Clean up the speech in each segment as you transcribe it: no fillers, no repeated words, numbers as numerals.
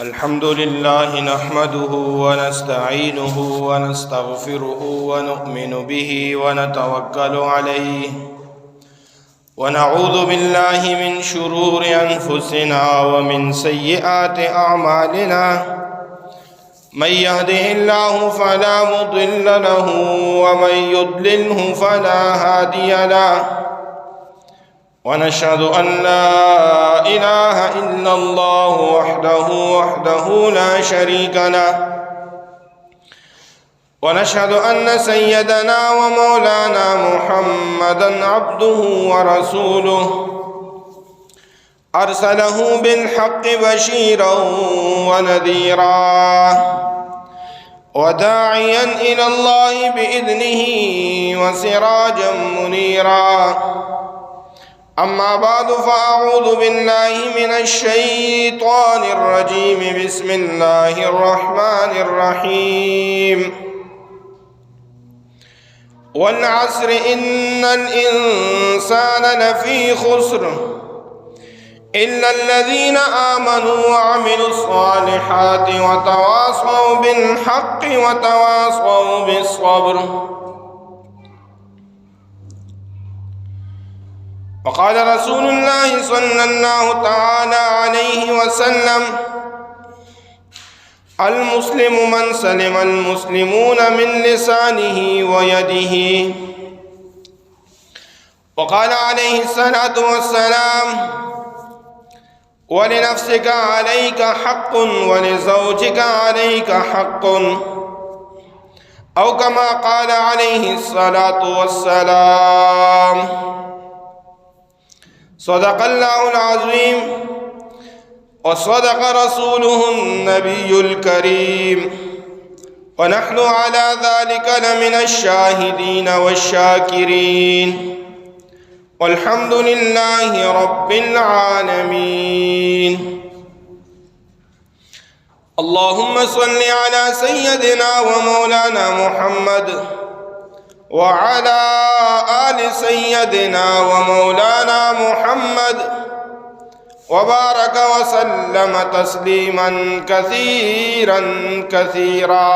الحمد لله نحمده ونستعينه ونستغفره ونؤمن به ونتوكل عليه ونعوذ بالله من شرور أنفسنا ومن سيئات أعمالنا من يهده الله فلا مضل له ومن يضلله فلا هادي له ونشهد أن لا إله إلا الله وحده لا شريك له ونشهد أن سيدنا ومولانا محمدًا عبده ورسوله أرسله بالحق بشيرا ونذيرا وداعيا إلى الله بإذنه وسراجا منيرا أما بعد فأعوذ بالله من الشيطان الرجيم بسم الله الرحمن الرحيم والعصر إن الإنسان لفي خسر إلا الذين آمنوا وعملوا الصالحات وتواصوا بالحق وتواصوا بالصبر. وقال رسول الله صلى الله تعالى عليه وسلم: المسلم من سلم المسلمون من لسانه ويده. وقال عليه الصلاة والسلام: ولنفسك عليك حق ولزوجك عليك حق، أو كما قال عليه الصلاة والسلام. صدق الله العظيم وصدق رسوله النبي الكريم، ونحن على ذلك لمن الشاهدين والشاكرين، والحمد لله رب العالمين. اللهم صل على سيدنا ومولانا محمد وعلى آل سيدنا ومولانا محمد وبارك وسلم تسليما كثيرا كثيرا.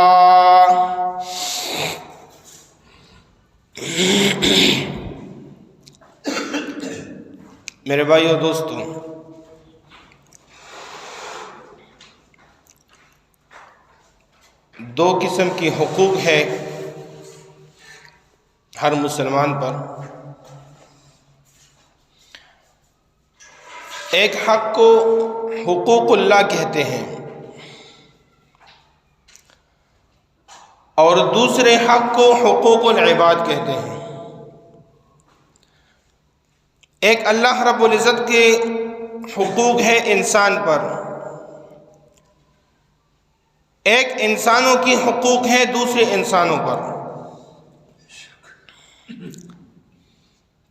میرے بھائیو دوستو، دو قسم کی حقوق ہے ہر مسلمان پر. ایک حق کو حقوق اللہ کہتے ہیں اور دوسرے حق کو حقوق العباد کہتے ہیں. ایک اللہ رب العزت کے حقوق ہے انسان پر، ایک انسانوں کی حقوق ہے دوسرے انسانوں پر.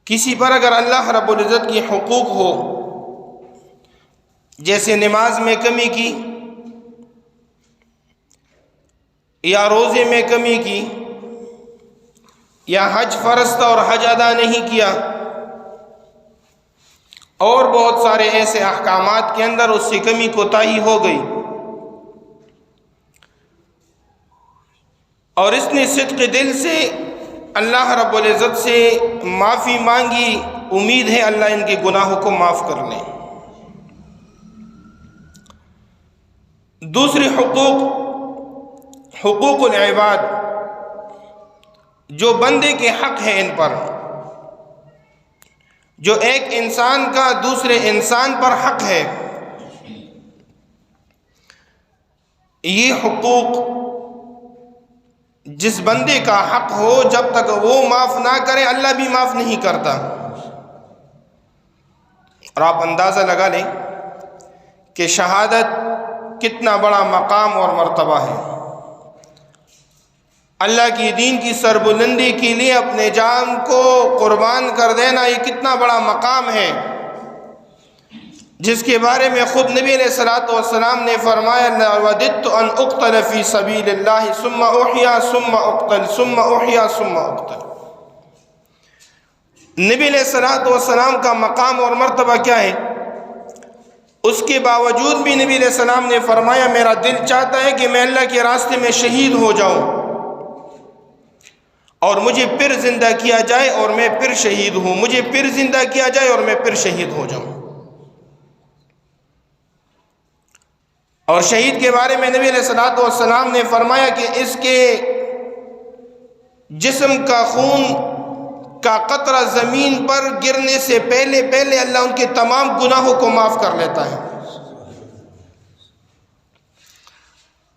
کسی پر اگر اللہ رب العزت کی حقوق ہو، جیسے نماز میں کمی کی یا روزے میں کمی کی یا حج فرض تھا اور حج ادا نہیں کیا، اور بہت سارے ایسے احکامات کے اندر اس سے کمی کوتاہی ہو گئی، اور اس نے صدق دل سے اللہ رب العزت سے معافی مانگی، امید ہے اللہ ان کے گناہوں کو معاف کر لیں. دوسری حقوق العباد، جو بندے کے حق ہیں ان پر، جو ایک انسان کا دوسرے انسان پر حق ہے. یہ حقوق جس بندے کا حق ہو، جب تک وہ معاف نہ کرے اللہ بھی معاف نہیں کرتا. اور آپ اندازہ لگا لیں کہ شہادت کتنا بڑا مقام اور مرتبہ ہے. اللہ کی دین کی سربلندی کے لیے اپنے جان کو قربان کر دینا، یہ کتنا بڑا مقام ہے، جس کے بارے میں خود نبی علیہ الصلوۃ والسلام نے فرمایا: وَدِدتُّ أَنْ أُقْتَلَ فِي سَبِيلِ اللَّهِ ثُمَّ أُحْيَا ثُمَّ أُقْتَلْ ثُمَّ أُحْيَا ثُمَّ أُقْتَلْ. نبی علیہ الصلوۃ والسلام کا مقام اور مرتبہ کیا ہے اس کے باوجود بھی نبی علیہ السلام نے فرمایا میرا دل چاہتا ہے کہ میں اللہ کے راستے میں شہید ہو جاؤں اور مجھے پھر زندہ کیا جائے اور میں پھر شہید ہوں، مجھے پھر زندہ کیا جائے اور میں پھر شہید ہو جاؤں۔ اور شہید کے بارے میں نبی علیہ السلام نے فرمایا کہ اس کے جسم کا خون کا قطرہ زمین پر گرنے سے پہلے اللہ ان کے تمام گناہوں کو معاف کر لیتا ہے۔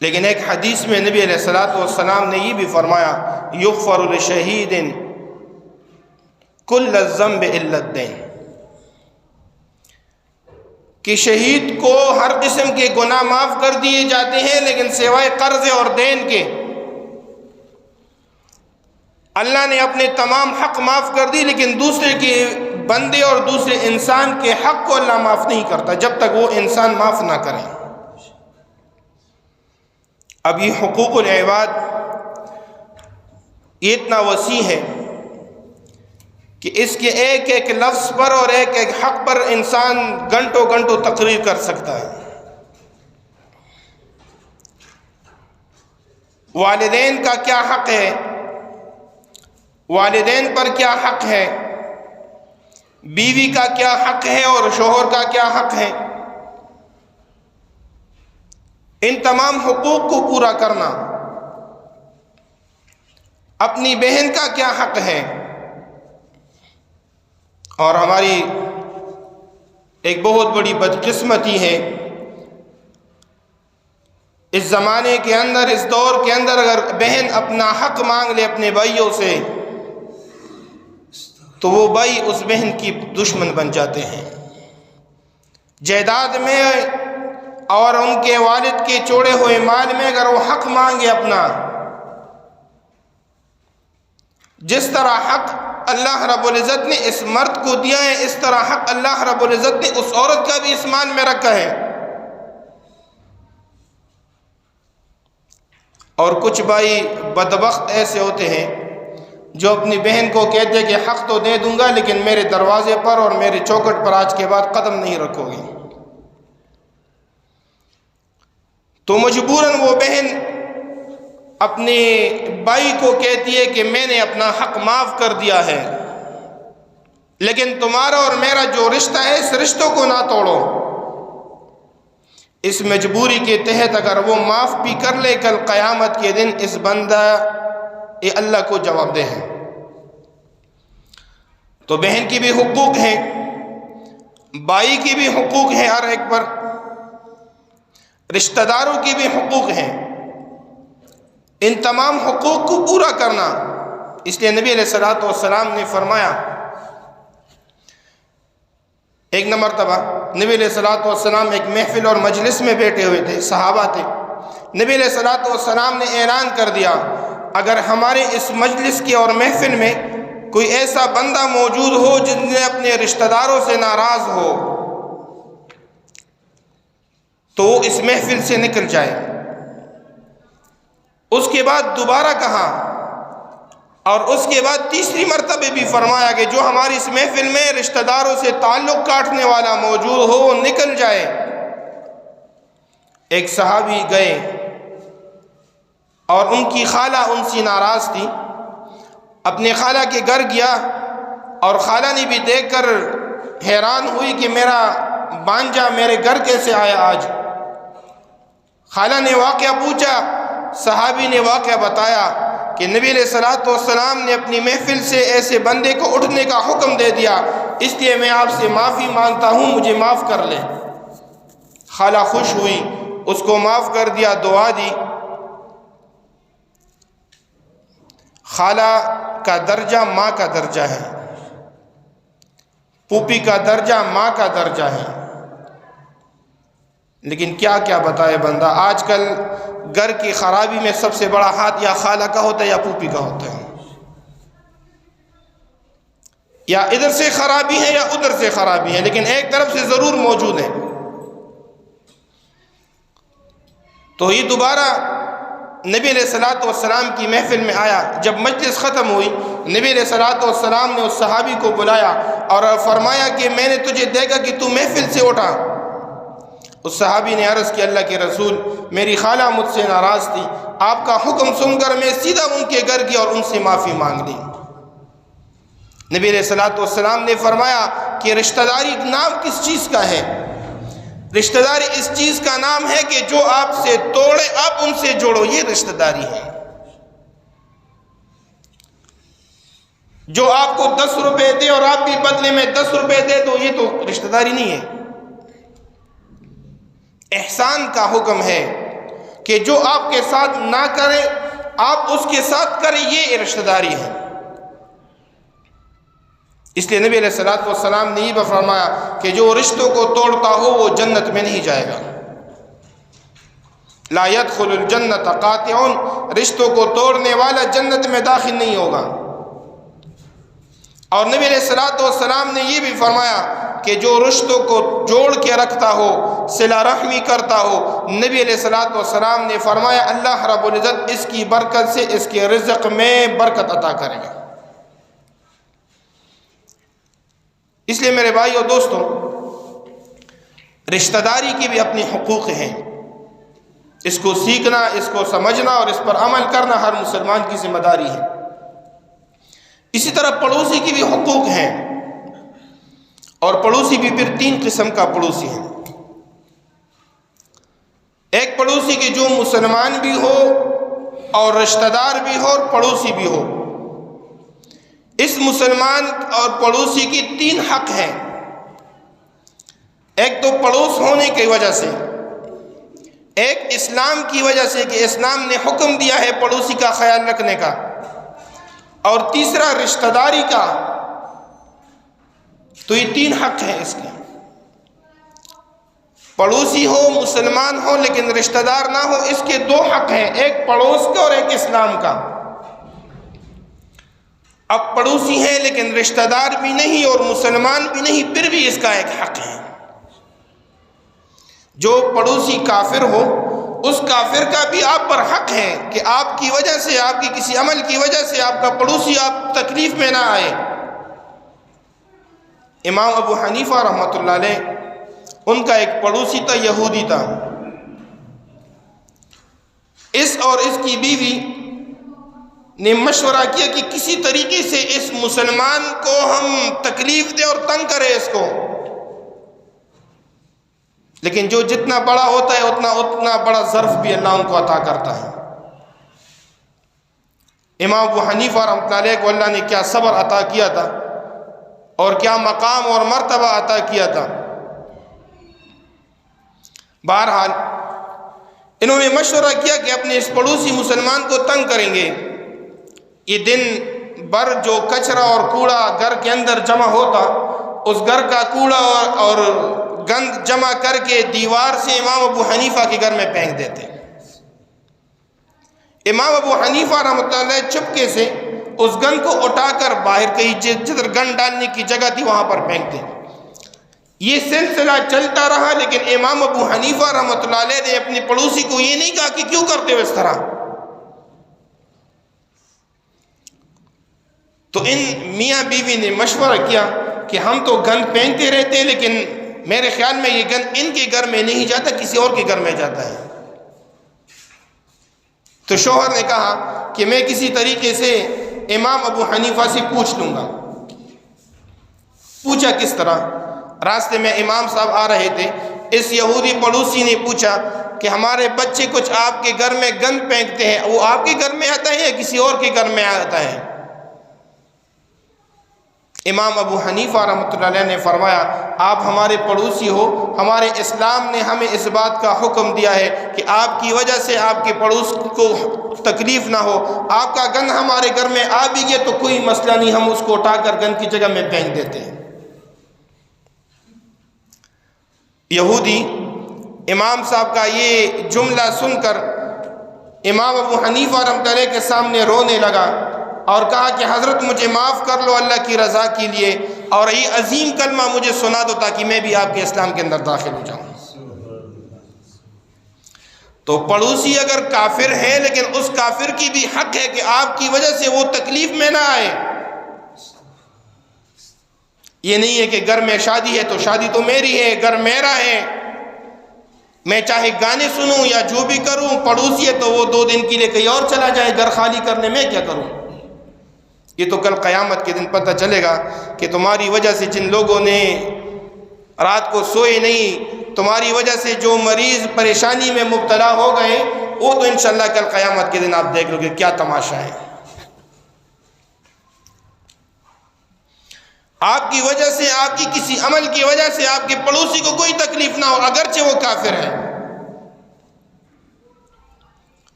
لیکن ایک حدیث میں نبی علیہ السلام نے یہ بھی فرمایا یغفر لشہید کل الذنب الا الدین، کہ شہید کو ہر قسم کے گناہ معاف کر دیے جاتے ہیں لیکن سوائے قرض اور دین کے۔ اللہ نے اپنے تمام حق معاف کر دی لیکن دوسرے کے بندے اور دوسرے انسان کے حق کو اللہ معاف نہیں کرتا جب تک وہ انسان معاف نہ کرے۔ اب یہ حقوق العباد یہ اتنا وسیع ہے کہ اس کے ایک ایک لفظ پر اور ایک ایک حق پر انسان گھنٹوں گھنٹوں تقریر کر سکتا ہے۔ والدین کا کیا حق ہے، والدین پر کیا حق ہے، بیوی کا کیا حق ہے اور شوہر کا کیا حق ہے، ان تمام حقوق کو پورا کرنا۔ اپنی بہن کا کیا حق ہے، اور ہماری ایک بہت بڑی بدقسمتی ہے اس زمانے کے اندر، اس دور کے اندر، اگر بہن اپنا حق مانگ لے اپنے بھائیوں سے تو وہ بھائی اس بہن کی دشمن بن جاتے ہیں۔ جائیداد میں اور ان کے والد کے چھوڑے ہوئے مال میں اگر وہ حق مانگے اپنا، جس طرح حق اللہ رب العزت نے اس مرد کو دیا ہے اس طرح حق اللہ رب العزت نے اس عورت کا بھی اس مال میں رکھا ہے۔ اور کچھ بھائی بدبخت ایسے ہوتے ہیں جو اپنی بہن کو کہتے ہیں کہ حق تو دے دوں گا لیکن میرے دروازے پر اور میرے چوکھٹ پر آج کے بعد قدم نہیں رکھو گے، تو مجبوراً وہ بہن اپنے بھائی کو کہتی ہے کہ میں نے اپنا حق معاف کر دیا ہے لیکن تمہارا اور میرا جو رشتہ ہے اس رشتوں کو نہ توڑو۔ اس مجبوری کے تحت اگر وہ معاف بھی کر لے کل قیامت کے دن اس بندہ یہ اللہ کو جواب دہ ہے۔ تو بہن کی بھی حقوق ہیں، بھائی کی بھی حقوق ہیں، ہر ایک پر رشتہ داروں کی بھی حقوق ہیں۔ ان تمام حقوق کو پورا کرنا، اس لیے نبی علیہ السلام نے فرمایا، ایک مرتبہ نبی علیہ السلام ایک محفل اور مجلس میں بیٹھے ہوئے تھے، صحابہ تھے، نبی علیہ السلام نے اعلان کر دیا اگر ہمارے اس مجلس کے اور محفل میں کوئی ایسا بندہ موجود ہو جس نے اپنے رشتہ داروں سے ناراض ہو تو وہ اس محفل سے نکل جائے۔ اس کے بعد دوبارہ کہا اور اس کے بعد تیسری مرتبہ بھی فرمایا کہ جو ہماری اس محفل میں رشتہ داروں سے تعلق کاٹنے والا موجود ہو وہ نکل جائے۔ ایک صحابی گئے اور ان کی خالہ ان سے ناراض تھی، اپنے خالہ کے گھر گیا اور خالہ نے بھی دیکھ کر حیران ہوئی کہ میرا بانجا میرے گھر کیسے آیا آج۔ خالہ نے واقعہ پوچھا، صحابی نے واقعہ بتایا کہ نبی علیہ السلام نے اپنی محفل سے ایسے بندے کو اٹھنے کا حکم دے دیا، اس لیے میں آپ سے معافی مانگتا ہوں، مجھے معاف کر لیں۔ خالہ خوش ہوئی، اس کو معاف کر دیا، دعا دی۔ خالہ کا درجہ ماں کا درجہ ہے، پھوپھی کا درجہ ماں کا درجہ ہے، لیکن کیا کیا بتائے بندہ، آج کل گھر کی خرابی میں سب سے بڑا ہاتھ یا خالہ کا ہوتا ہے یا پھوپھی کا ہوتا ہے، یا ادھر سے خرابی ہے یا ادھر سے خرابی ہے، لیکن ایک طرف سے ضرور موجود ہے۔ تو یہ دوبارہ نبی علیہ السلام کی محفل میں آیا، جب مجلس ختم ہوئی نبی علیہ السلام نے اس صحابی کو بلایا اور فرمایا کہ میں نے تجھے دیکھا کہ تو محفل سے اٹھا، اس صحابی نے عرض کی اللہ کے رسول میری خالہ مجھ سے ناراض تھی، آپ کا حکم سن کر میں سیدھا ان کے گھر گیا اور ان سے معافی مانگ لی۔ نبی علیہ الصلوۃ والسلام نے فرمایا کہ رشتہ داری نام کس چیز کا ہے؟ رشتہ داری اس چیز کا نام ہے کہ جو آپ سے توڑے آپ ان سے جوڑو، یہ رشتہ داری ہے۔ جو آپ کو 10 روپے دے اور آپ بھی بدلے میں 10 روپے دے دو، یہ تو رشتہ داری نہیں ہے۔ احسان کا حکم ہے کہ جو آپ کے ساتھ نہ کرے آپ اس کے ساتھ کریں، یہ رشتہ داری ہے۔ اس لیے نبی علیہ الصلوۃ والسلام نے یہ فرمایا کہ جو رشتوں کو توڑتا ہو وہ جنت میں نہیں جائے گا۔ لا يدخل الجنت قاطع، رشتوں کو توڑنے والا جنت میں داخل نہیں ہوگا۔ اور نبی علیہ الصلوۃ والسلام نے یہ بھی فرمایا کہ جو رشتوں کو جوڑ کے رکھتا ہو، صلہ رحمی کرتا ہو، نبی علیہ الصلوۃ والسلام نے فرمایا اللہ رب العزت اس کی برکت سے اس کے رزق میں برکت عطا کرے گا۔ اس لیے میرے بھائی اور دوستوں، رشتہ داری کے بھی اپنے حقوق ہیں، اس کو سیکھنا، اس کو سمجھنا اور اس پر عمل کرنا ہر مسلمان کی ذمہ داری ہے۔ اسی طرح پڑوسی کی بھی حقوق ہیں، اور پڑوسی بھی پھر 3 قسم کا پڑوسی ہے۔ ایک پڑوسی کہ جو مسلمان بھی ہو اور رشتہ دار بھی ہو اور پڑوسی بھی ہو۔ اس مسلمان اور پڑوسی کی 3 حق ہیں۔ ایک تو پڑوس ہونے کی وجہ سے، ایک اسلام کی وجہ سے کہ اسلام نے حکم دیا ہے پڑوسی کا خیال رکھنے کا، اور تیسرا رشتہ داری کا۔ تو یہ 3 حق ہیں اس کے۔ پڑوسی ہو، مسلمان ہو لیکن رشتہ دار نہ ہو، اس کے 2 حق ہیں، ایک پڑوس کا اور ایک اسلام کا۔ اب پڑوسی ہیں لیکن رشتہ دار بھی نہیں اور مسلمان بھی نہیں، پھر بھی اس کا ایک حق ہے۔ جو پڑوسی کافر ہو، اس کافر کا بھی آپ پر حق ہے کہ آپ کی وجہ سے، آپ کی کسی عمل کی وجہ سے آپ کا پڑوسی آپ تکلیف میں نہ آئے۔ امام ابو حنیفہ رحمۃ اللہ علیہ، ان کا ایک پڑوسی تھا، یہودی تھا۔ اس اور اس کی بیوی نے مشورہ کیا کہ کسی طریقے سے اس مسلمان کو ہم تکلیف دیں اور تنگ کریں اس کو، لیکن جو جتنا بڑا ہوتا ہے اتنا بڑا ظرف بھی اللہ ان کو عطا کرتا ہے۔ امام ابو حنیفہ رحمۃ اللہ علیہ کو اللہ نے کیا صبر عطا کیا تھا اور کیا مقام اور مرتبہ عطا کیا تھا۔ بہرحال انہوں نے مشورہ کیا کہ اپنے اس پڑوسی مسلمان کو تنگ کریں گے۔ یہ دن بھر جو کچرا اور کوڑا گھر کے اندر جمع ہوتا، اس گھر کا کوڑا اور گند جمع کر کے دیوار سے امام ابو حنیفہ کے گھر میں پھینک دیتے۔ امام ابو حنیفہ رحمۃ اللہ علیہ چپکے سے اس گند کو اٹھا کر باہر کہیں جدھر گند ڈالنے کی جگہ تھی وہاں پر پھینکتے۔ یہ سلسلہ چلتا رہا، لیکن امام ابو حنیفہ رحمۃ اللہ علیہ نے اپنے پڑوسی کو یہ نہیں کہا کہ کیوں کرتے ہو اس طرح۔ تو ان میاں بیوی نے مشورہ کیا کہ ہم تو گند پھینکتے رہتے ہیں، لیکن میرے خیال میں یہ گند ان کے گھر میں نہیں جاتا، کسی اور کے گھر میں جاتا ہے۔ تو شوہر نے کہا کہ میں کسی طریقے سے امام ابو حنیفہ سے پوچھ لوں گا۔ پوچھا کس طرح؟ راستے میں امام صاحب آ رہے تھے، اس یہودی پڑوسی نے پوچھا کہ ہمارے بچے کچھ آپ کے گھر میں گند پھینکتے ہیں، وہ آپ کے گھر میں آتا ہے یا کسی اور کے گھر میں آتا ہے؟ امام ابو حنیفہ رحمۃ اللہ علیہ نے فرمایا آپ ہمارے پڑوسی ہو، ہمارے اسلام نے ہمیں اس بات کا حکم دیا ہے کہ آپ کی وجہ سے آپ کے پڑوس کو تکلیف نہ ہو، آپ کا گند ہمارے گھر میں آ بھی گیا تو کوئی مسئلہ نہیں، ہم اس کو اٹھا کر گند کی جگہ میں پھینک دیتے ہیں۔ یہودی امام صاحب کا یہ جملہ سن کر امام ابو حنیفہ رحمۃ اللہ علیہ کے سامنے رونے لگا اور کہا کہ حضرت مجھے معاف کر لو اللہ کی رضا کے لیے، اور یہ عظیم کلمہ مجھے سنا دو تاکہ میں بھی آپ کے اسلام کے اندر داخل ہو جاؤں۔ تو پڑوسی اگر کافر ہے لیکن اس کافر کی بھی حق ہے کہ آپ کی وجہ سے وہ تکلیف میں نہ آئے۔ یہ نہیں ہے کہ گھر میں شادی ہے تو شادی تو میری ہے، گھر میرا ہے، میں چاہے گانے سنوں یا جو بھی کروں، پڑوسی ہے تو وہ 2 دن کے لیے کہیں اور چلا جائے گھر خالی کرنے، میں کیا کروں؟ یہ تو کل قیامت کے دن پتہ چلے گا کہ تمہاری وجہ سے جن لوگوں نے رات کو سوئے نہیں، تمہاری وجہ سے جو مریض پریشانی میں مبتلا ہو گئے، وہ تو انشاءاللہ کل قیامت کے دن آپ دیکھ لو گے کیا تماشا ہے۔ آپ کی وجہ سے، آپ کی کسی عمل کی وجہ سے آپ کے پڑوسی کو کوئی تکلیف نہ ہو، اگرچہ وہ کافر ہے،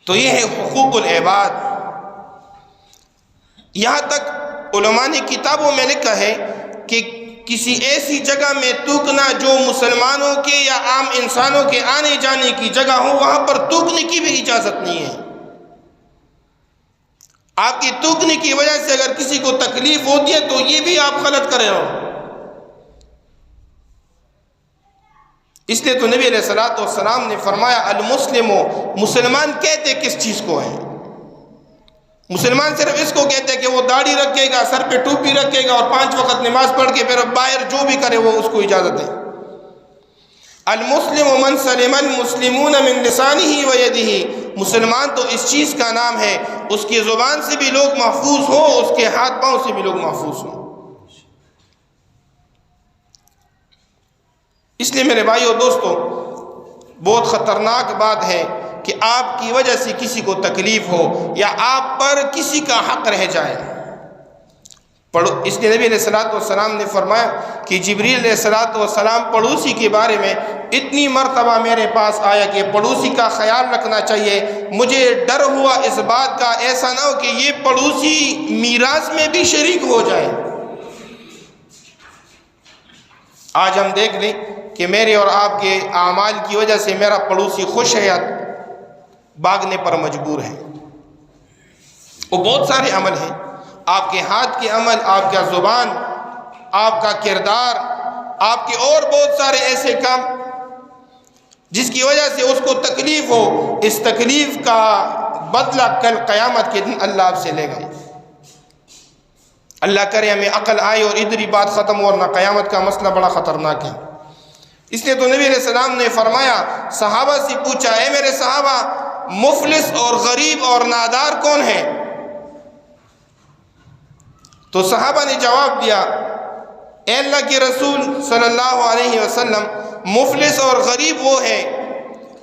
تو یہ ہے حقوق العباد۔ یہاں تک علماء نے کتابوں میں لکھا ہے کہ کسی ایسی جگہ میں تھوکنا جو مسلمانوں کے یا عام انسانوں کے آنے جانے کی جگہ ہو، وہاں پر تھوکنے کی بھی اجازت نہیں ہے۔ آپ کی تھوکنے کی وجہ سے اگر کسی کو تکلیف ہوتی ہے تو یہ بھی آپ غلط کر رہے ہو۔ اس لیے تو نبی علیہ الصلوۃ والسلام نے فرمایا المسلم، مسلمان کہتے کس چیز کو ہے؟ مسلمان صرف اس کو کہتے ہیں کہ وہ داڑھی رکھے گا، سر پہ ٹوپی رکھے گا اور 5 وقت نماز پڑھ کے پھر باہر جو بھی کرے وہ اس کو اجازت ہے۔ المسلم من سلم المسلمون من لسانه ويده، مسلمان تو اس چیز کا نام ہے اس کی زبان سے بھی لوگ محفوظ ہوں، اس کے ہاتھ پاؤں سے بھی لوگ محفوظ ہوں۔ اس لیے میرے بھائیو دوستو، بہت خطرناک بات ہے کہ آپ کی وجہ سے کسی کو تکلیف ہو یا آپ پر کسی کا حق رہ جائے۔ اس لیے نبی علیہ الصلوۃ والسلام نے فرمایا کہ جبریل علیہ الصلوۃ والسلام پڑوسی کے بارے میں اتنی مرتبہ میرے پاس آیا کہ پڑوسی کا خیال رکھنا چاہیے۔ مجھے ڈر ہوا اس بات کا ایسا نہ ہو کہ یہ پڑوسی میراث میں بھی شریک ہو جائے۔ آج ہم دیکھ لیں کہ میرے اور آپ کے اعمال کی وجہ سے میرا پڑوسی خوش ہے یا بھاگنے پر مجبور ہے۔ وہ بہت سارے عمل ہیں، آپ کے ہاتھ کے عمل، آپ کا زبان، آپ کا کردار، آپ کے اور بہت سارے ایسے کام جس کی وجہ سے اس کو تکلیف ہو، اس تکلیف کا بدلہ کل قیامت کے دن اللہ آپ سے لے گا۔ اللہ کرے ہمیں عقل آئے اور ادھر ہی بات ختم ہو، ورنہ قیامت کا مسئلہ بڑا خطرناک ہے۔ اس لیے تو نبی علیہ السلام نے فرمایا، صحابہ سے پوچھا، اے میرے صحابہ، مفلس اور غریب اور نادار کون ہے؟ تو صحابہ نے جواب دیا، اے اللہ کے رسول صلی اللہ علیہ وسلم، مفلس اور غریب وہ ہے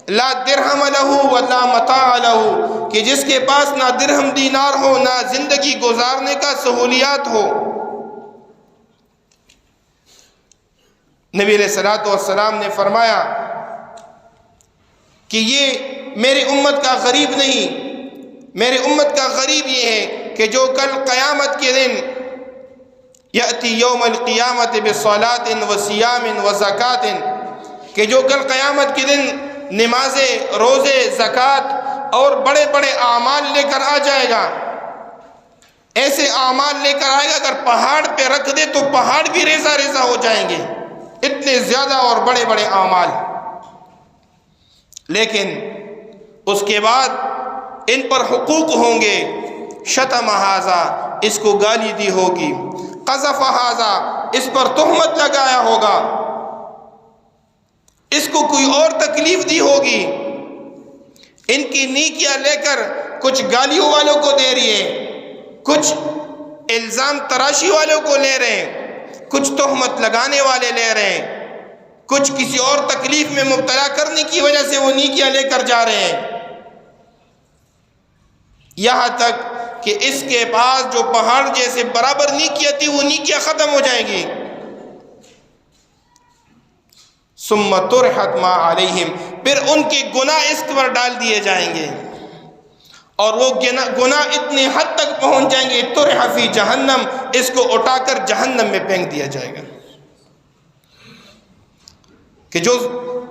لا درہم لہ ولا متاع لہ، کہ جس کے پاس نہ درہم دینار ہو، نہ زندگی گزارنے کا سہولیات ہو۔ نبی علیہ الصلوۃ والسلام نے فرمایا کہ یہ میری امت کا غریب نہیں، میری امت کا غریب یہ ہے کہ جو کل قیامت کے دن یأتی یوم القیامت بصلاۃ وصیام وزکوٰۃ، کہ جو کل قیامت کے دن نمازیں، روزے، زکوٰۃ اور بڑے بڑے اعمال لے کر آ جائے گا۔ ایسے اعمال لے کر آئے گا اگر پہاڑ پہ رکھ دے تو پہاڑ بھی ریزہ ریزہ ہو جائیں گے، اتنے زیادہ اور بڑے بڑے اعمال۔ لیکن اس کے بعد ان پر حقوق ہوں گے، شتم ھذا، اس کو گالی دی ہوگی، قذف ھذا، اس پر تہمت لگایا ہوگا، اس کو کوئی اور تکلیف دی ہوگی۔ ان کی نیکیاں لے کر کچھ گالیوں والوں کو دے رہی ہے، کچھ الزام تراشی والوں کو لے رہے ہیں، کچھ تہمت لگانے والے لے رہے ہیں، کچھ کسی اور تکلیف میں مبتلا کرنے کی وجہ سے وہ نیکیاں لے کر جا رہے ہیں، یہاں تک کہ اس کے پاس جو پہاڑ جیسے برابر نیکیاں تھی وہ نیکیاں ختم ہو جائیں گی۔ ثم طرحت ما علیہم، پھر ان کے گناہ اس پر ڈال دیے جائیں گے، اور وہ گناہ اتنے حد تک پہنچ جائیں گے، طرح فی جہنم، اس کو اٹھا کر جہنم میں پھینک دیا جائے گا۔ کہ جو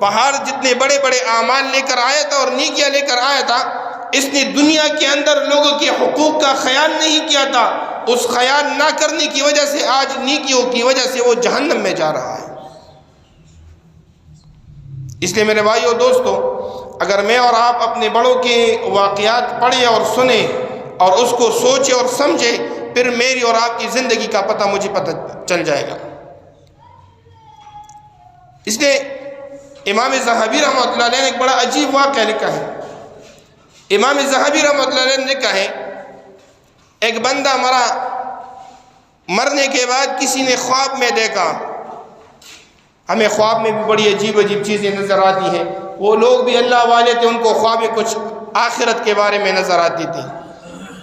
پہاڑ جتنے بڑے بڑے اعمال لے کر آیا تھا اور نیکیاں لے کر آیا تھا، اس نے دنیا کے اندر لوگوں کے حقوق کا خیال نہیں کیا تھا، اس خیال نہ کرنے کی وجہ سے آج نیکیوں کی وجہ سے وہ جہنم میں جا رہا ہے۔ اس لیے میرے بھائیو دوستو، اگر میں اور آپ اپنے بڑوں کے واقعات پڑھیں اور سنیں اور اس کو سوچیں اور سمجھیں، پھر میری اور آپ کی زندگی کا پتہ مجھے پتہ چل جائے گا۔ اس لیے امام ذہبی رحمۃ اللہ علیہ نے ایک بڑا عجیب واقعہ لکھا ہے. امام ذہبی رحمۃ اللہ علیہ نے لکھا ہے ایک بندہ مرا، مرنے کے بعد کسی نے خواب میں دیکھا. ہمیں خواب میں بھی بڑی عجیب عجیب چیزیں نظر آتی ہیں. وہ لوگ بھی اللہ والے تھے، ان کو خواب میں کچھ آخرت کے بارے میں نظر آتی تھی.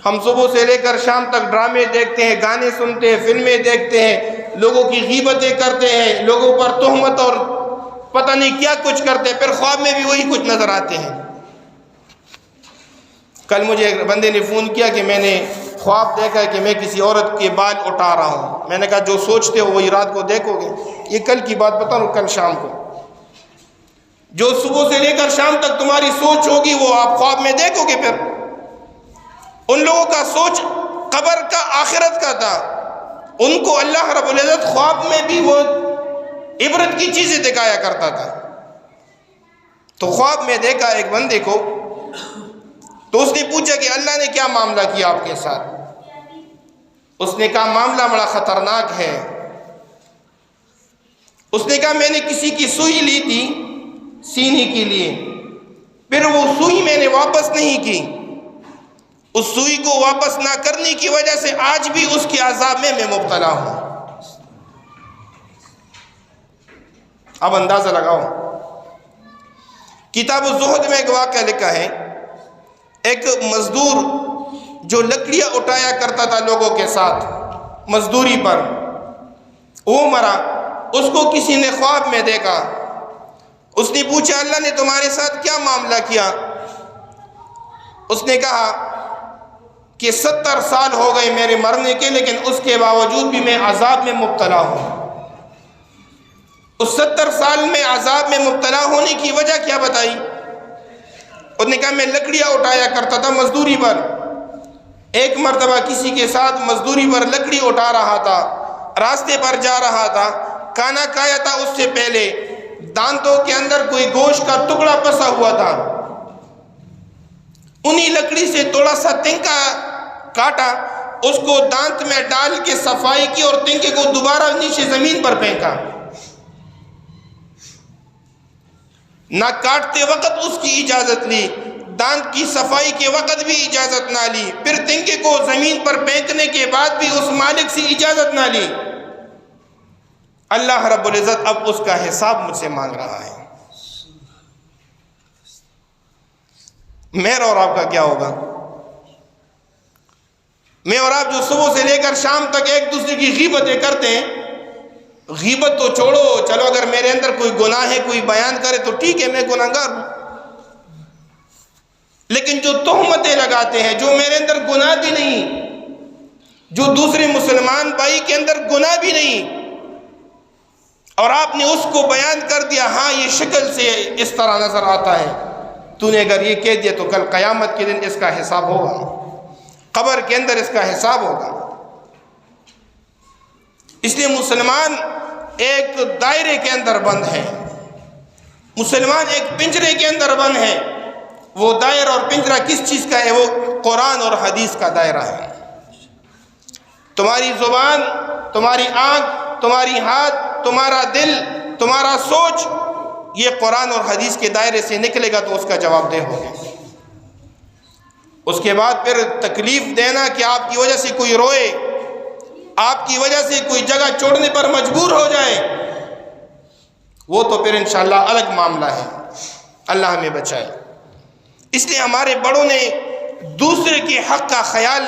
ہم صبح سے لے کر شام تک ڈرامے دیکھتے ہیں، گانے سنتے ہیں، فلمیں دیکھتے ہیں، لوگوں کی غیبتیں کرتے ہیں، لوگوں پر تہمت اور پتہ نہیں کیا کچھ کرتے ہیں، پھر خواب میں بھی وہی کچھ نظر آتے ہیں. کل مجھے ایک بندے نے فون کیا کہ میں نے خواب دیکھا ہے کہ میں کسی عورت کے بال اٹھا رہا ہوں. میں نے کہا جو سوچتے ہو وہی رات کو دیکھو گے. یہ کل کی بات بتا رہا ہوں، کل شام کو. جو صبح سے لے کر شام تک تمہاری سوچ ہوگی وہ آپ خواب میں دیکھو گے. پھر ان لوگوں کا سوچ قبر کا، آخرت کا تھا. ان کو اللہ رب العزت خواب میں بھی وہ عبرت کی چیزیں دکھایا کرتا تھا. تو خواب میں دیکھا ایک بندے کو، تو اس نے پوچھا کہ اللہ نے کیا معاملہ کیا آپ کے ساتھ؟ اس نے کہا معاملہ بڑا خطرناک ہے. اس نے کہا میں نے کسی کی سوئی لی تھی سینے کے لیے، پھر وہ سوئی میں نے واپس نہیں کی. اس سوئی کو واپس نہ کرنے کی وجہ سے آج بھی اس کے عذاب میں مبتلا ہوں. اب اندازہ لگاؤ. کتاب الزہد میں ایک واقعہ لکھا ہے، ایک مزدور جو لکڑیاں اٹھایا کرتا تھا لوگوں کے ساتھ مزدوری پر، وہ مرا. اس کو کسی نے خواب میں دیکھا. اس نے پوچھا اللہ نے تمہارے ساتھ کیا معاملہ کیا؟ اس نے کہا کہ 70 سال ہو گئے میرے مرنے کے، لیکن اس کے باوجود بھی میں عذاب میں مبتلا ہوں. اس 70 سال میں عذاب میں مبتلا ہونے کی وجہ کیا بتائی؟ اس نے کہا میں لکڑیاں اٹھایا کرتا تھا مزدوری پر. ایک مرتبہ کسی کے ساتھ مزدوری پر لکڑی اٹھا رہا تھا، راستے پر جا رہا تھا، کھانا کھایا تھا، اس سے پہلے دانتوں کے اندر کوئی گوشت کا ٹکڑا پسا ہوا تھا. انہی لکڑی سے تھوڑا سا تنکا کاٹا، اس کو دانت میں ڈال کے صفائی کی اور تنکے کو دوبارہ نیچے زمین پر پھینکا. نہ کاٹتے وقت اس کی اجازت لی، دانت کی صفائی کے وقت بھی اجازت نہ لی، پھر تنکے کو زمین پر پھینکنے کے بعد بھی اس مالک سے اجازت نہ لی. اللہ رب العزت اب اس کا حساب مجھ سے مانگ رہا ہے. میرا اور آپ کا کیا ہوگا؟ میں اور آپ جو صبح سے لے کر شام تک ایک دوسرے کی غیبتیں کرتے ہیں. غیبت تو چھوڑو، چلو اگر میرے اندر کوئی گناہ ہے کوئی بیان کرے تو ٹھیک ہے، میں گناہگار ہوں. لیکن جو تہمتیں لگاتے ہیں، جو میرے اندر گناہ بھی نہیں، جو دوسرے مسلمان بھائی کے اندر گناہ بھی نہیں، اور آپ نے اس کو بیان کر دیا، ہاں یہ شکل سے اس طرح نظر آتا ہے، تو نے اگر یہ کہہ دیا تو کل قیامت کے دن اس کا حساب ہوگا، قبر کے اندر اس کا حساب ہوگا. اس لیے مسلمان ایک دائرے کے اندر بند ہے، مسلمان ایک پنجرے کے اندر بند ہے. وہ دائرہ اور پنجرہ کس چیز کا ہے؟ وہ قرآن اور حدیث کا دائرہ ہے. تمہاری زبان، تمہاری آنکھ، تمہاری ہاتھ، تمہارا دل، تمہارا سوچ، یہ قرآن اور حدیث کے دائرے سے نکلے گا تو اس کا جواب دہ ہوگا. اس کے بعد پھر تکلیف دینا کہ آپ کی وجہ سے کوئی روئے، آپ کی وجہ سے کوئی جگہ چھوڑنے پر مجبور ہو جائے، وہ تو پھر انشاءاللہ الگ معاملہ ہے. اللہ ہمیں بچائے. اس لیے ہمارے بڑوں نے دوسرے کے حق کا خیال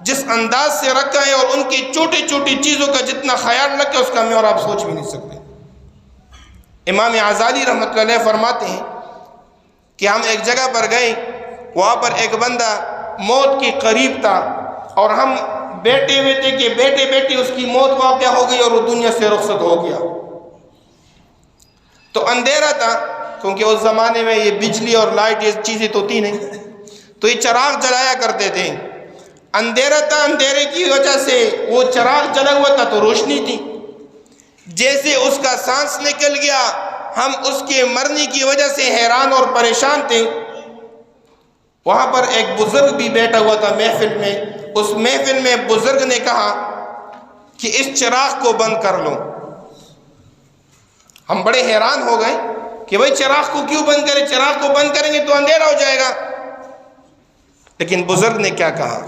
جس انداز سے رکھا ہے، اور ان کی چھوٹی چھوٹی چیزوں کا جتنا خیال رکھا ہے، اس کا میں اور آپ سوچ بھی نہیں سکتے. امام غزالی رحمۃ اللہ علیہ فرماتے ہیں کہ ہم ایک جگہ پر گئے، وہاں پر ایک بندہ موت کے قریب تھا، اور ہم بیٹھے ہوئے تھے کہ بیٹے بیٹے اس کی موت واقع ہو گئی اور وہ دنیا سے رخصت ہو گیا. تو اندھیرا تھا، کیونکہ اس زمانے میں یہ بجلی اور لائٹ یہ چیزیں تو تھی نہیں، تو یہ چراغ جلایا کرتے تھے. اندھیرا تھا، اندھیرے کی وجہ سے وہ چراغ جلا ہوا تھا تو روشنی تھی. جیسے اس کا سانس نکل گیا، ہم اس کے مرنے کی وجہ سے حیران اور پریشان تھے. وہاں پر ایک بزرگ بھی بیٹھا ہوا تھا محفل میں. اس محفل میں بزرگ نے کہا کہ اس چراغ کو بند کر لو. ہم بڑے حیران ہو گئے کہ بھائی چراغ کو کیوں بند کرے، چراغ کو بند کریں گے تو اندھیرا ہو جائے گا۔ لیکن بزرگ نے کیا کہا؟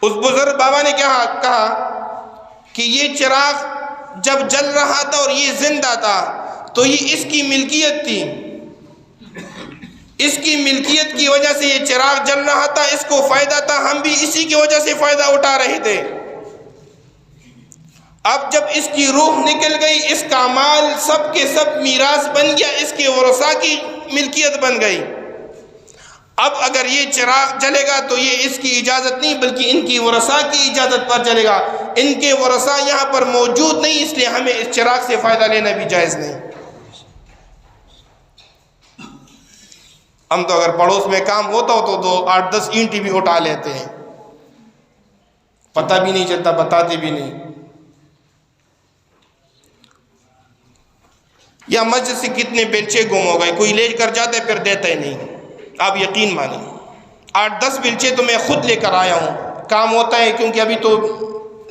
اس بزرگ بابا نے کیا کہا کہ یہ چراغ جب جل رہا تھا اور یہ زندہ تھا تو یہ اس کی ملکیت تھی، اس کی ملکیت کی وجہ سے یہ چراغ جل رہا تھا، اس کو فائدہ تھا، ہم بھی اسی کی وجہ سے فائدہ اٹھا رہے تھے۔ اب جب اس کی روح نکل گئی، اس کا مال سب کے سب میراث بن گیا، اس کے ورثاء کی ملکیت بن گئی۔ اب اگر یہ چراغ جلے گا تو یہ اس کی اجازت نہیں بلکہ ان کی ورثاء کی اجازت پر جلے گا، ان کے ورثاء یہاں پر موجود نہیں، اس لیے ہمیں اس چراغ سے فائدہ لینا بھی جائز نہیں۔ ہم تو اگر پڑوس میں کام ہوتا ہو تو 8-10 اینٹیں بھی اٹھا لیتے ہیں، پتہ بھی نہیں چلتا، بتاتے بھی نہیں۔ یا مسجد سے کتنے بیلچے گم ہو گئے، کوئی لے کر جاتا ہے پھر دیتا ہی نہیں۔ آپ یقین مانیں 8-10 بیلچے تو میں خود لے کر آیا ہوں، کام ہوتا ہے کیونکہ ابھی تو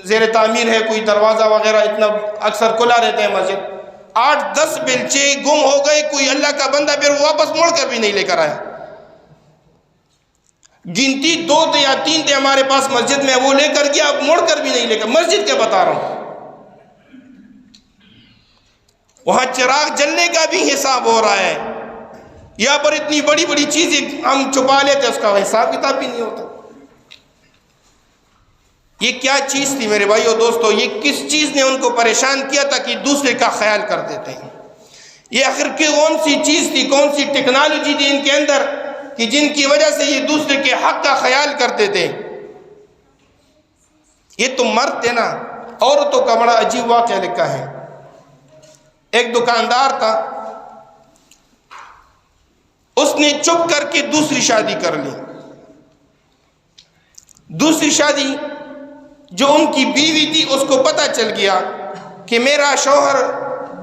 زیر تعمیر ہے، کوئی دروازہ وغیرہ اتنا اکثر کھلا رہتا ہے مسجد۔ 8-10 بیلچے گم ہو گئے، کوئی اللہ کا بندہ پھر واپس موڑ کر بھی نہیں لے کر آیا۔ گنتی 2 تھے یا 3 تھے ہمارے پاس مسجد میں، وہ لے کر گیا، اب موڑ کر بھی نہیں لے کر، مسجد کے بتا رہا ہوں۔ وہاں چراغ جلنے کا بھی حساب ہو رہا ہے، یہاں پر اتنی بڑی بڑی چیزیں ہم چھپا لیتے، اس کا حساب کتاب بھی نہیں ہوتا۔ یہ کیا چیز تھی میرے بھائیو دوستو؟ یہ کس چیز نے ان کو پریشان کیا تھا کہ دوسرے کا خیال کر دیتے ہیں؟ یہ آخر کون سی چیز تھی، کون سی ٹیکنالوجی تھی ان کے اندر کہ جن کی وجہ سے یہ دوسرے کے حق کا خیال کرتے تھے؟ یہ تو مرد تھے نا۔ عورتوں کا بڑا عجیب واقعہ لکھا ہے۔ ایک دکاندار تھا، اس نے چپ کر کے دوسری شادی کر لی۔ دوسری شادی جو ان کی بیوی تھی، اس کو پتہ چل گیا کہ میرا شوہر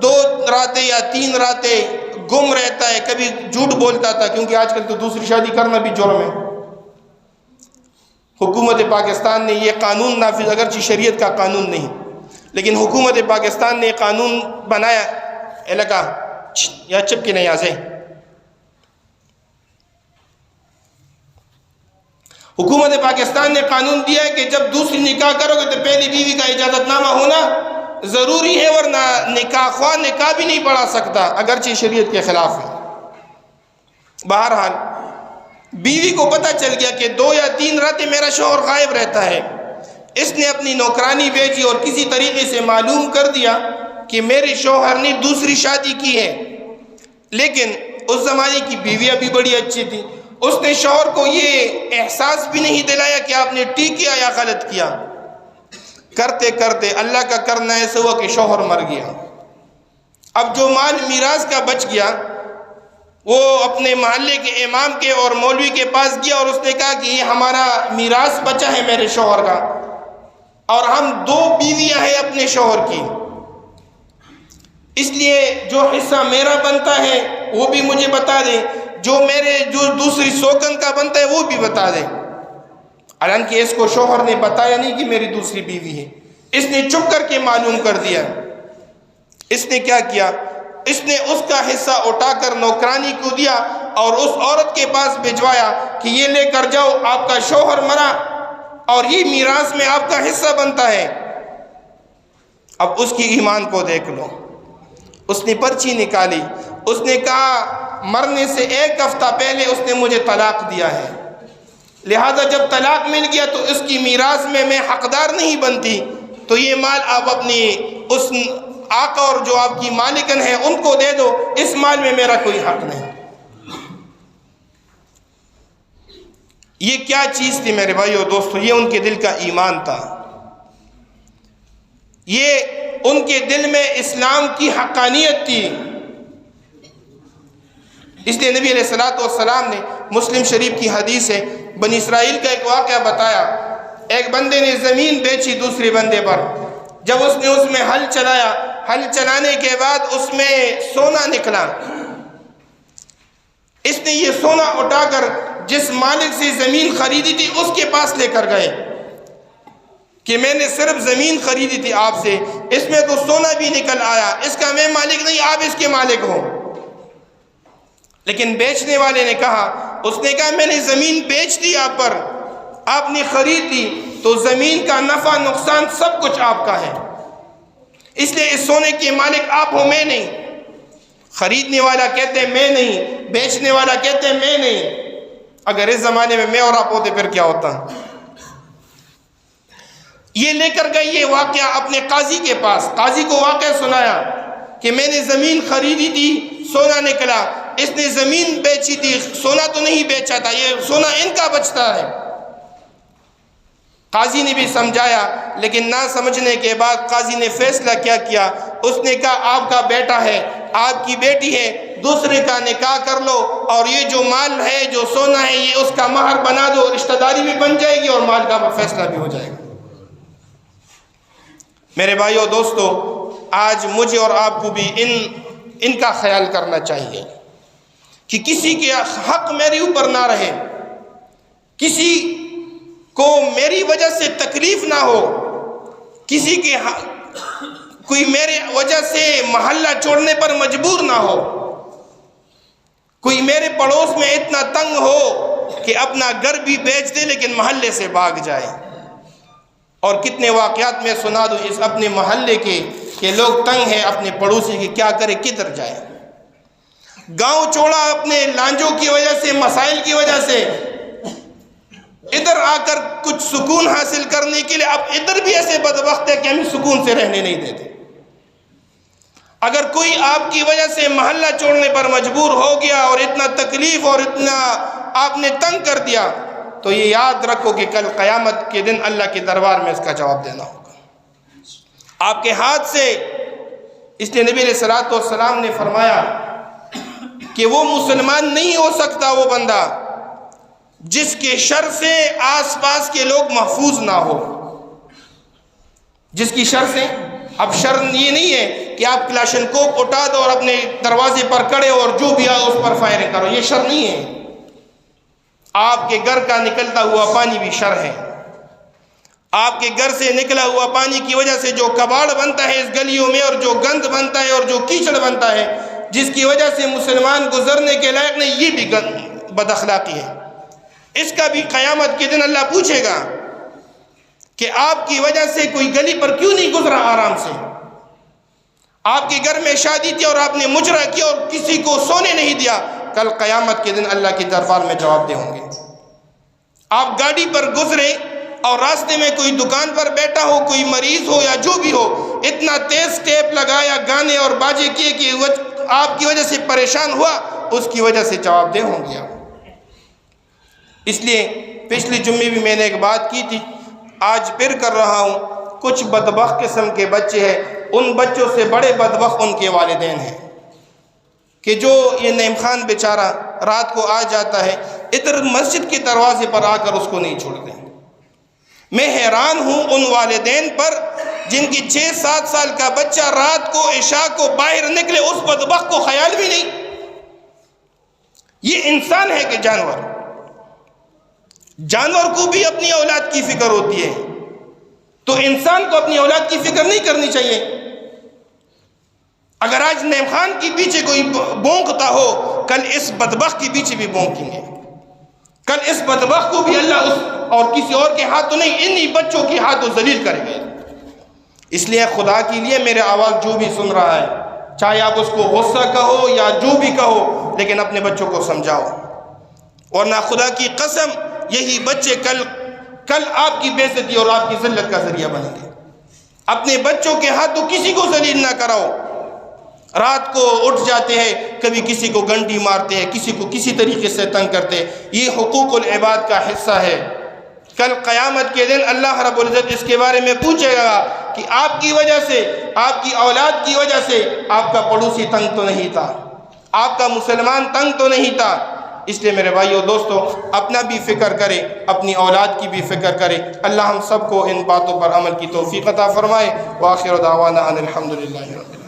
2 راتیں یا 3 راتیں گم رہتا ہے، کبھی جھوٹ بولتا تھا، کیونکہ آج کل تو دوسری شادی کرنا بھی جرم ہے۔ حکومت پاکستان نے یہ قانون نافذ، اگرچہ شریعت کا قانون نہیں، لیکن حکومت پاکستان نے قانون بنایا، علاقہ یا چپ کے نہیں آ سے حکومت پاکستان نے قانون دیا ہے کہ جب دوسری نکاح کرو گے تو پہلی بیوی کا اجازت نامہ ہونا ضروری ہے، ورنہ نکاح خواہ نکاح بھی نہیں پڑھا سکتا، اگرچہ شریعت کے خلاف ہے۔ بہرحال بیوی کو پتہ چل گیا کہ 2 یا 3 راتیں میرا شوہر غائب رہتا ہے۔ اس نے اپنی نوکرانی بھیجی اور کسی طریقے سے معلوم کر دیا کہ میرے شوہر نے دوسری شادی کی ہے۔ لیکن اس زمانے کی بیویاں بھی بڑی اچھی تھی، اس نے شوہر کو یہ احساس بھی نہیں دلایا کہ آپ نے ٹھیک کیا یا غلط کیا۔ کرتے کرتے اللہ کا کرنا ایسا ہوا کہ شوہر مر گیا۔ اب جو مال میراث کا بچ گیا وہ اپنے محلے کے امام کے اور مولوی کے پاس گیا اور اس نے کہا کہ یہ ہمارا میراث بچا ہے میرے شوہر کا، اور ہم 2 بیویاں ہیں اپنے شوہر کی، اس لیے جو حصہ میرا بنتا ہے وہ بھی مجھے بتا دیں، جو دوسری سوگن کا بنتا ہے وہ بھی بتا دیں۔ حالانکہ اس کو شوہر نے بتایا نہیں کہ میری دوسری بیوی ہے، اس نے چپ کر کے معلوم کر دیا۔ اس نے کیا کیا؟ اس نے اس کا حصہ اٹھا کر نوکرانی کو دیا اور اس عورت کے پاس بھجوایا کہ یہ لے کر جاؤ، آپ کا شوہر مرا اور یہ میراث میں آپ کا حصہ بنتا ہے۔ اب اس کی ایمان کو دیکھ لو، اس نے پرچی نکالی، اس نے کہا مرنے سے 1 ہفتہ پہلے اس نے مجھے طلاق دیا ہے، لہذا جب طلاق مل گیا تو اس کی میراث میں حقدار نہیں بنتی، تو یہ مال آپ اپنی اس آقا اور جو آپ کی مالکن ہے ان کو دے دو، اس مال میں میرا کوئی حق نہیں۔ یہ کیا چیز تھی میرے بھائیو دوستو؟ یہ ان کے دل کا ایمان تھا، یہ ان کے دل میں اسلام کی حقانیت تھی۔ اس لیے نبی علیہ السلام نے، مسلم شریف کی حدیث ہے، بنی اسرائیل کا ایک واقعہ بتایا۔ ایک بندے نے زمین بیچی دوسرے بندے پر، جب اس نے اس میں ہل چلایا، ہل چلانے کے بعد اس میں سونا نکلا، اس نے یہ سونا اٹھا کر جس مالک سے زمین خریدی تھی اس کے پاس لے کر گئے کہ میں نے صرف زمین خریدی تھی آپ سے، اس میں تو سونا بھی نکل آیا، اس کا میں مالک نہیں، آپ اس کے مالک ہو۔ لیکن بیچنے والے نے کہا، اس نے کہا میں نے زمین بیچ دی آپ پر، آپ نے خرید لی، تو زمین کا نفع نقصان سب کچھ آپ کا ہے، اس لیے اس سونے کے مالک آپ ہو، میں نہیں۔ خریدنے والا کہتے ہیں میں نہیں، بیچنے والا کہتے ہیں میں نہیں۔ اگر اس زمانے میں میں اور آپ ہوتے پھر کیا ہوتا؟ یہ لے کر گئے یہ واقعہ اپنے قاضی کے پاس، قاضی کو واقعہ سنایا کہ میں نے زمین خریدی تھی، سونا نکلا، اس نے زمین بیچی تھی، سونا تو نہیں بیچا تھا، یہ سونا ان کا بچتا ہے۔ قاضی نے بھی سمجھایا، لیکن نہ سمجھنے کے بعد قاضی نے فیصلہ کیا کیا، اس نے کہا آپ کا بیٹا ہے، آپ کی بیٹی ہے، دوسرے کا نکاح کر لو، اور یہ جو مال ہے، جو سونا ہے، یہ اس کا مہر بنا دو، رشتہ داری بھی بن جائے گی اور مال کا فیصلہ بھی ہو جائے گا۔ میرے بھائیو دوستو، آج مجھے اور آپ کو بھی ان کا خیال کرنا چاہیے کہ کسی کے حق میرے اوپر نہ رہے، کسی کو میری وجہ سے تکلیف نہ ہو، کسی کے کوئی میرے وجہ سے محلہ چھوڑنے پر مجبور نہ ہو، کوئی میرے پڑوس میں اتنا تنگ ہو کہ اپنا گھر بھی بیچ دے لیکن محلے سے بھاگ جائے۔ اور کتنے واقعات میں سنا دوں اس اپنے محلے کے کہ لوگ تنگ ہیں اپنے پڑوسی کی، کیا کرے، کدھر جائے، گاؤں چھوڑا اپنے لانجوں کی وجہ سے، مسائل کی وجہ سے، ادھر آ کر کچھ سکون حاصل کرنے کے لیے اب ادھر بھی ایسے بدبخت ہے کہ ہمیں سکون سے رہنے نہیں دیتے۔ اگر کوئی آپ کی وجہ سے محلہ چھوڑنے پر مجبور ہو گیا اور اتنا تکلیف اور اتنا آپ نے تنگ کر دیا، تو یہ یاد رکھو کہ کل قیامت کے دن اللہ کے دربار میں اس کا جواب دینا ہوگا آپ کے ہاتھ سے۔ اس لیے نبی علیہ الصلوۃ والسلام نے فرمایا کہ وہ مسلمان نہیں ہو سکتا وہ بندہ جس کے شر سے آس پاس کے لوگ محفوظ نہ ہو، جس کی شر سے، اب شر یہ نہیں ہے کہ آپ کلاشن کوپ اٹھا دو اور اپنے دروازے پر کھڑے ہو اور جو بھی آئے اس پر فائرنگ کرو، یہ شر نہیں ہے۔ آپ کے گھر کا نکلتا ہوا پانی بھی شر ہے، آپ کے گھر سے نکلا ہوا پانی کی وجہ سے جو کباڑ بنتا ہے اس گلیوں میں، اور جو گند بنتا ہے اور جو کیچڑ بنتا ہے جس کی وجہ سے مسلمان گزرنے کے لائق نہیں، یہ بھی بد اخلاقی ہے۔ اس کا بھی قیامت کے دن اللہ پوچھے گا کہ آپ کی وجہ سے کوئی گلی پر کیوں نہیں گزرا آرام سے، آپ کے گھر میں شادی تھی اور آپ نے مجرا کیا اور کسی کو سونے نہیں دیا، کل قیامت کے دن اللہ کے دربار میں جواب دے ہوں گے۔ آپ گاڑی پر گزرے اور راستے میں کوئی دکان پر بیٹھا ہو، کوئی مریض ہو یا جو بھی ہو، اتنا تیز ٹیپ لگایا، گانے اور باجے کیے کہ آپ کی وجہ سے پریشان ہوا، اس کی وجہ سے جواب دہ ہوں گے آپ۔ اس لیے پچھلی جمعے بھی میں نے ایک بات کی تھی، آج پھر کر رہا ہوں، کچھ بدبخت قسم کے بچے ہیں، ان بچوں سے بڑے بدبخت ان کے والدین ہیں کہ جو یہ نعیم خان بیچارہ رات کو آ جاتا ہے، ادھر مسجد کے دروازے پر آ کر اس کو نہیں چھوڑتے۔ میں حیران ہوں ان والدین پر جن کی 6-7 سال کا بچہ رات کو عشاء کو باہر نکلے، اس بدبخت کو خیال بھی نہیں۔ یہ انسان ہے کہ جانور؟ جانور کو بھی اپنی اولاد کی فکر ہوتی ہے، تو انسان کو اپنی اولاد کی فکر نہیں کرنی چاہیے؟ اگر آج نعیم خان کے پیچھے کوئی بونکتا ہو، کل اس بدبخت کے پیچھے بھی بونکیں گے، کل اس بدبخت کو بھی اللہ اس اور کسی اور کے ہاتھوں نہیں، انہی بچوں کے ہاتھوں ذلیل کریں گے۔ اس لیے خدا کے لیے میرے آواز جو بھی سن رہا ہے، چاہے آپ اس کو غصہ کہو یا جو بھی کہو، لیکن اپنے بچوں کو سمجھاؤ، ورنہ خدا کی قسم یہی بچے کل آپ کی بے عزتی اور آپ کی ذلت کا ذریعہ بنیں گے۔ اپنے بچوں کے ہاتھوں کسی کو ذلیل نہ کراؤ۔ رات کو اٹھ جاتے ہیں، کبھی کسی کو گنڈی مارتے ہیں، کسی کو کسی طریقے سے تنگ کرتے ہیں، یہ حقوق العباد کا حصہ ہے۔ کل قیامت کے دن اللہ رب العزت اس کے بارے میں پوچھے گا کہ آپ کی وجہ سے، آپ کی اولاد کی وجہ سے آپ کا پڑوسی تنگ تو نہیں تھا، آپ کا مسلمان تنگ تو نہیں تھا۔ اس لیے میرے بھائیو دوستو، اپنا بھی فکر کرے، اپنی اولاد کی بھی فکر کرے۔ اللہ ہم سب کو ان باتوں پر عمل کی توفیق عطا فرمائے۔ وآخر دعوانا ان الحمدللہ رب العالمین۔